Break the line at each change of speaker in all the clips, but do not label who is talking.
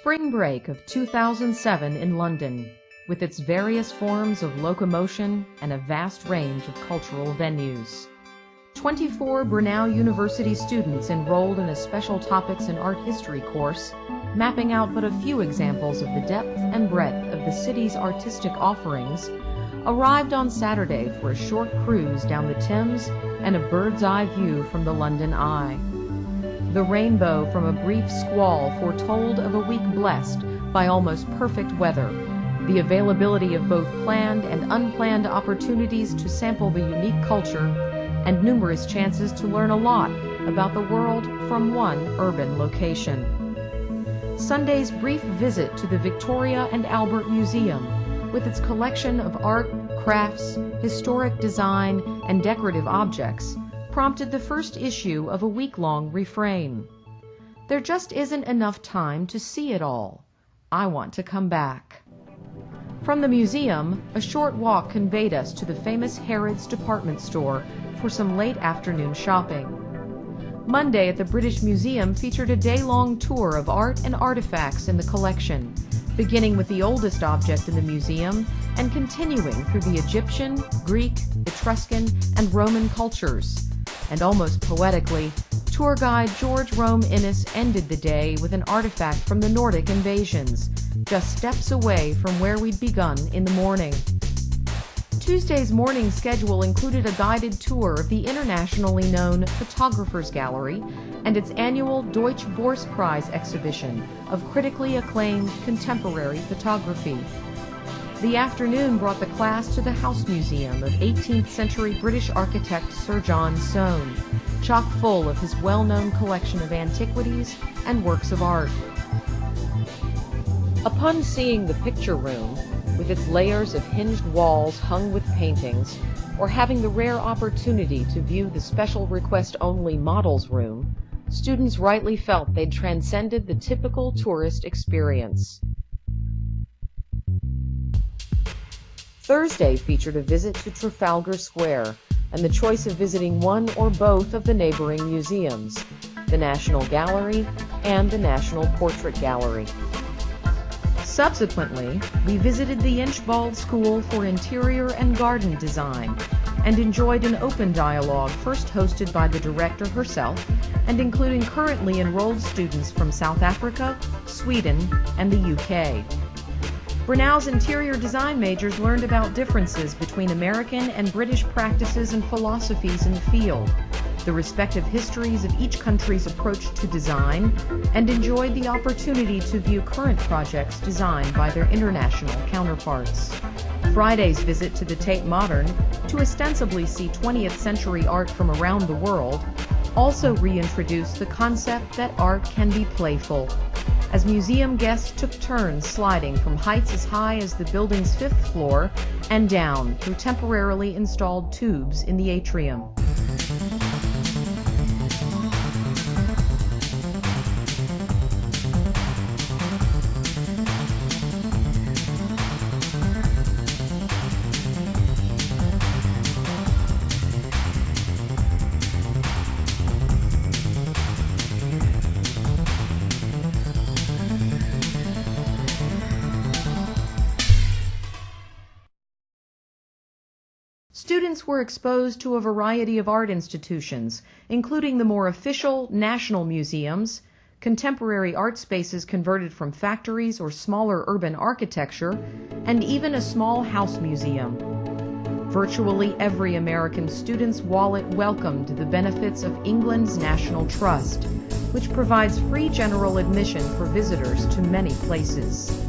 Spring break of 2007 in London, with its various forms of locomotion and a vast range of cultural venues. 24 Brenau University students enrolled in a special topics and art history course, mapping out but a few examples of the depth and breadth of the city's artistic offerings, arrived on Saturday for a short cruise down the Thames and a bird's-eye view from the London Eye. The rainbow from a brief squall foretold of a week blessed by almost perfect weather, the availability of both planned and unplanned opportunities to sample the unique culture, and numerous chances to learn a lot about the world from one urban location. Sunday's brief visit to the Victoria and Albert Museum, with its collection of art, crafts, historic design, and decorative objects, prompted the first issue of a week-long refrain. There just isn't enough time to see it all. I want to come back. From the museum, a short walk conveyed us to the famous Harrods department store for some late afternoon shopping. Monday at the British Museum featured a day-long tour of art and artifacts in the collection, beginning with the oldest object in the museum and continuing through the Egyptian, Greek, Etruscan, and Roman cultures. And almost poetically, tour guide George Rome Innes ended the day with an artifact from the Nordic invasions, just steps away from where we'd begun in the morning. Tuesday's morning schedule included a guided tour of the internationally known Photographers Gallery and its annual Deutsche Prize exhibition of critically acclaimed contemporary photography. The afternoon brought the class to the House Museum of 18th century British architect Sir John Soane, chock full of his well-known collection of antiquities and works of art. Upon seeing the picture room, with its layers of hinged walls hung with paintings, or having the rare opportunity to view the special request-only models room, students rightly felt they'd transcended the typical tourist experience. Thursday featured a visit to Trafalgar Square and the choice of visiting one or both of the neighboring museums, the National Gallery and the National Portrait Gallery. Subsequently, we visited the Inchbald School for Interior and Garden Design and enjoyed an open dialogue first hosted by the director herself and including currently enrolled students from South Africa, Sweden, and the UK. Brenau's interior design majors learned about differences between American and British practices and philosophies in the field, the respective histories of each country's approach to design, and enjoyed the opportunity to view current projects designed by their international counterparts. Friday's visit to the Tate Modern, to ostensibly see 20th century art from around the world, also reintroduced the concept that art can be playful, as museum guests took turns sliding from heights as high as the building's 5th floor and down through temporarily installed tubes in the atrium. Students were exposed to a variety of art institutions, including the more official national museums, contemporary art spaces converted from factories or smaller urban architecture, and even a small house museum. Virtually every American student's wallet welcomed the benefits of England's National Trust, which provides free general admission for visitors to many places.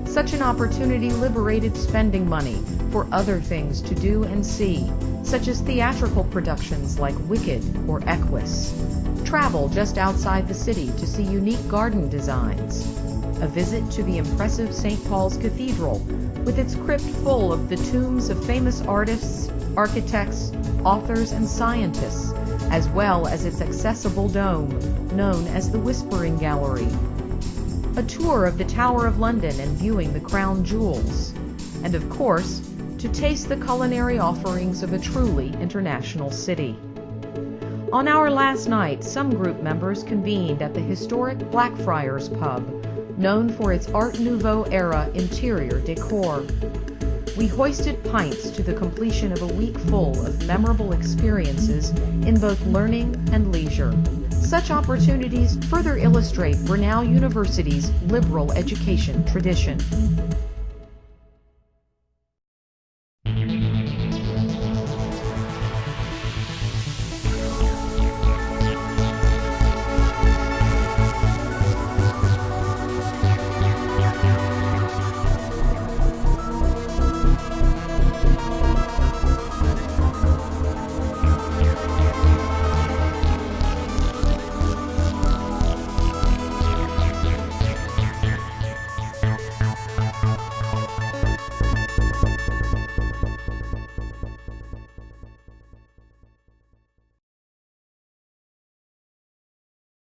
Such an opportunity liberated spending money for other things to do and see, such as theatrical productions like Wicked or Equus, travel just outside the city to see unique garden designs, a visit to the impressive St. Paul's Cathedral with its crypt full of the tombs of famous artists, architects, authors, and scientists, as well as its accessible dome, known as the Whispering Gallery. A tour of the Tower of London and viewing the crown jewels, and of course, to taste the culinary offerings of a truly international city. On our last night, some group members convened at the historic Blackfriars pub, known for its Art Nouveau era interior decor. We hoisted pints to the completion of a week full of memorable experiences in both learning and leisure. Such opportunities further illustrate Brenau University's liberal education tradition.